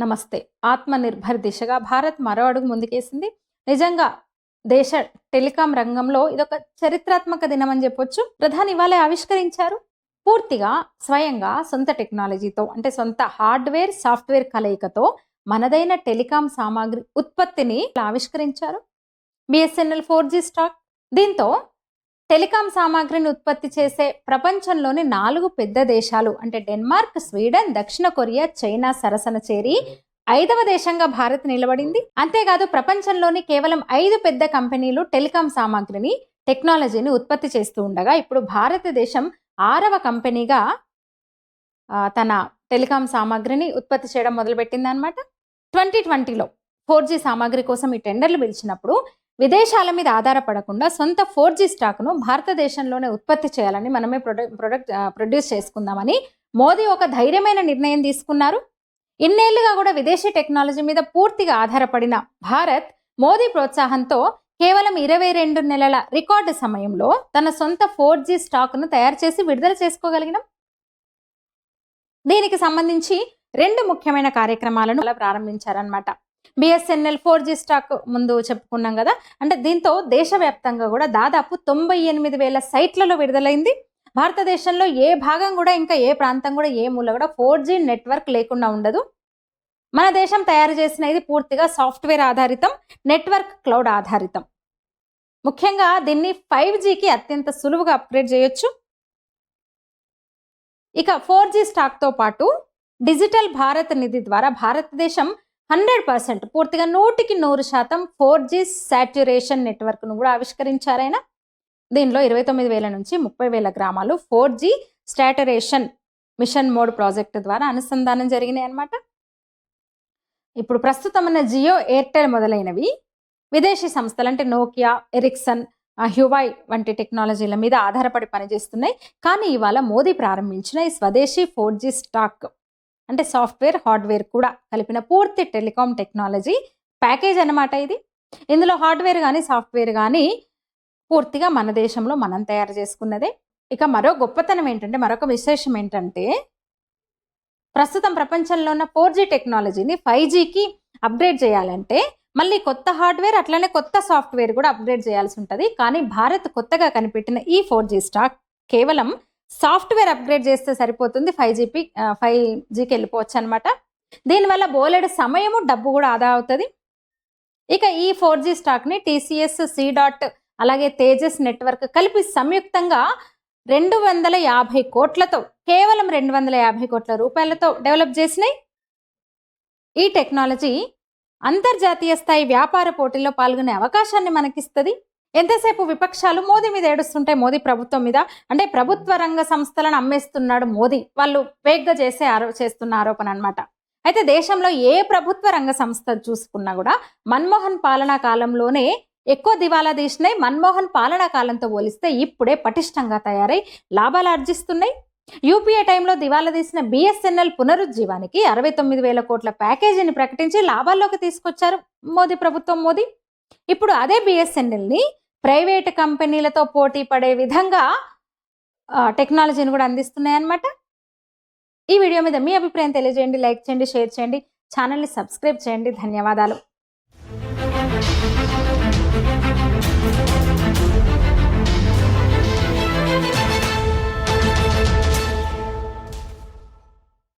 నమస్తే. ఆత్మనిర్భర్ దిశగా భారత్ మరో అడుగు ముందుకేసింది. నిజంగా దేశ టెలికాం రంగంలో ఇదొక చరిత్రాత్మక దినం అని చెప్పొచ్చు. ప్రధాని ఇవాళే ఆవిష్కరించారు. పూర్తిగా స్వయంగా సొంత టెక్నాలజీతో అంటే సొంత హార్డ్‌వేర్, సాఫ్ట్‌వేర్ కలయికతో మనదైన టెలికాం సామాగ్రి ఉత్పత్తిని ఆవిష్కరించారు. BSNL 4G stock. దీంతో టెలికాం సామాగ్రిని ఉత్పత్తి చేసే ప్రపంచంలోని 4 పెద్ద దేశాలు అంటే డెన్మార్క్, స్వీడన్, దక్షిణ కొరియా, చైనా సరసన చేరి 5వ దేశంగా భారత్ నిలబడింది. అంతేకాదు ప్రపంచంలోని కేవలం 5 పెద్ద కంపెనీలు టెలికాం సామాగ్రిని, టెక్నాలజీని ఉత్పత్తి చేస్తూ ఉండగా ఇప్పుడు భారతదేశం 6వ కంపెనీగా తన టెలికాం సామాగ్రిని ఉత్పత్తి చేయడం మొదలుపెట్టిందనమాట. 2020లో 4G సామాగ్రి కోసం ఈ టెండర్లు పిలిచినప్పుడు విదేశాల మీద ఆధారపడకుండా సొంత 4G స్టాక్ను భారతదేశంలోనే ఉత్పత్తి చేయాలని మనమే ప్రొడ్యూస్ చేసుకుందామని మోదీ ఒక ధైర్యమైన నిర్ణయం తీసుకున్నారు. ఇన్నేళ్లుగా కూడా విదేశీ టెక్నాలజీ మీద పూర్తిగా ఆధారపడిన భారత్ మోదీ ప్రోత్సాహంతో కేవలం 22 నెలల రికార్డు సమయంలో తన సొంత 4G స్టాక్ను తయారు చేసి విడుదల చేసుకోగలిగినాం. దీనికి సంబంధించి 2 ముఖ్యమైన కార్యక్రమాలను ప్రారంభించారనమాట. బిఎస్ఎన్ఎల్ 4G స్టాక్ ముందు చెప్పుకున్నాం కదా, అంటే దీంతో దేశవ్యాప్తంగా కూడా దాదాపు 98,000 సైట్లలో విడుదలైంది. భారతదేశంలో ఏ భాగం కూడా ఇంకా ఏ ప్రాంతం కూడా ఏ మూల కూడా 4G నెట్వర్క్ లేకుండా ఉండదు. మన దేశం తయారు చేసిన ఇది పూర్తిగా సాఫ్ట్వేర్ ఆధారితం, నెట్వర్క్ క్లౌడ్ ఆధారితం. ముఖ్యంగా దీన్ని 5Gకి అత్యంత సులువుగా అప్గ్రేడ్ చేయొచ్చు. ఇక 4G స్టాక్తో పాటు డిజిటల్ భారత్ నిధి ద్వారా భారతదేశం 100% పూర్తిగా 100% 4G సాట్యురేషన్ నెట్వర్క్ను కూడా ఆవిష్కరించారైనా. దీనిలో 29,000 నుంచి 30,000 గ్రామాలు 4G సాట్యురేషన్ మిషన్ మోడ్ ప్రాజెక్టు ద్వారా అనుసంధానం జరిగినాయి అన్నమాట. ఇప్పుడు ప్రస్తుతం ఉన్న జియో, ఎయిర్టెల్ మొదలైనవి విదేశీ సంస్థలు అంటే నోకియా, ఎరిక్సన్, హ్యువై వంటి టెక్నాలజీల మీద ఆధారపడి పనిచేస్తున్నాయి. కానీ ఇవాళ మోదీ ప్రారంభించిన ఈ స్వదేశీ 4G స్టాక్ అంటే సాఫ్ట్వేర్, హార్డ్వేర్ కూడా కలిపిన పూర్తి టెలికాం టెక్నాలజీ ప్యాకేజ్ అన్నమాట ఇది. ఇందులో హార్డ్వేర్ కానీ సాఫ్ట్వేర్ కానీ పూర్తిగా మన దేశంలో మనం తయారు చేసుకున్నదే. ఇక మరో గొప్పతనం ఏంటంటే, మరొక విశేషం ఏంటంటే, ప్రస్తుతం ప్రపంచంలో ఉన్న 4G టెక్నాలజీని 5Gకి అప్గ్రేడ్ చేయాలంటే మళ్ళీ కొత్త హార్డ్వేర్ అట్లనే కొత్త సాఫ్ట్వేర్ కూడా అప్గ్రేడ్ చేయాల్సి ఉంటుంది. కానీ భారత్ కొత్తగా కనిపెట్టిన ఈ 4G స్టాక్ కేవలం సాఫ్ట్వేర్ అప్గ్రేడ్ చేస్తే సరిపోతుంది. 5Gకి వెళ్ళిపోవచ్చు అనమాట. దీనివల్ల బోలెడు సమయము, డబ్బు కూడా ఆదా అవుతుంది. ఇక ఈ 4G స్టాక్ని TCS, C.dot అలాగే తేజస్ నెట్వర్క్ కలిపి సంయుక్తంగా 250 కోట్లతో, కేవలం 250 కోట్ల రూపాయలతో డెవలప్ చేసినాయి. ఈ టెక్నాలజీ అంతర్జాతీయ స్థాయి వ్యాపార పోటీల్లో పాల్గొనే అవకాశాన్ని మనకిస్తుంది. ఎంతసేపు విపక్షాలు మోదీ మీద ఏడుస్తుంటాయి, మోదీ ప్రభుత్వం మీద, అంటే ప్రభుత్వ రంగ సంస్థలను అమ్మేస్తున్నాడు మోదీ, వాళ్ళు వేగ్గా చేస్తున్న ఆరోపణ అనమాట. అయితే దేశంలో ఏ ప్రభుత్వ రంగ సంస్థ చూసుకున్నా కూడా మన్మోహన్ పాలనా కాలంలోనే ఎక్కువ దివాలా తీసినాయి. మన్మోహన్ పాలనా కాలంతో పోలిస్తే ఇప్పుడే పటిష్టంగా తయారై లాభాలు ఆర్జిస్తున్నాయి. యూపీఏ టైంలో దివాలా తీసిన బిఎస్ఎన్ఎల్ పునరుజ్జీవానికి 69,000 కోట్ల ప్యాకేజీని ప్రకటించి లాభాల్లోకి తీసుకొచ్చారు మోదీ ప్రభుత్వం. ఇప్పుడు అదే బిఎస్ఎన్ఎల్ని ప్రైవేటు కంపెనీలతో పోటీ పడే విధంగా టెక్నాలజీని కూడా అందిస్తున్నాయి అన్నమాట. ఈ వీడియో మీద మీ అభిప్రాయం తెలియజేయండి, లైక్ చేయండి, షేర్ చేయండి, ఛానల్ని సబ్స్క్రైబ్ చేయండి. ధన్యవాదాలు.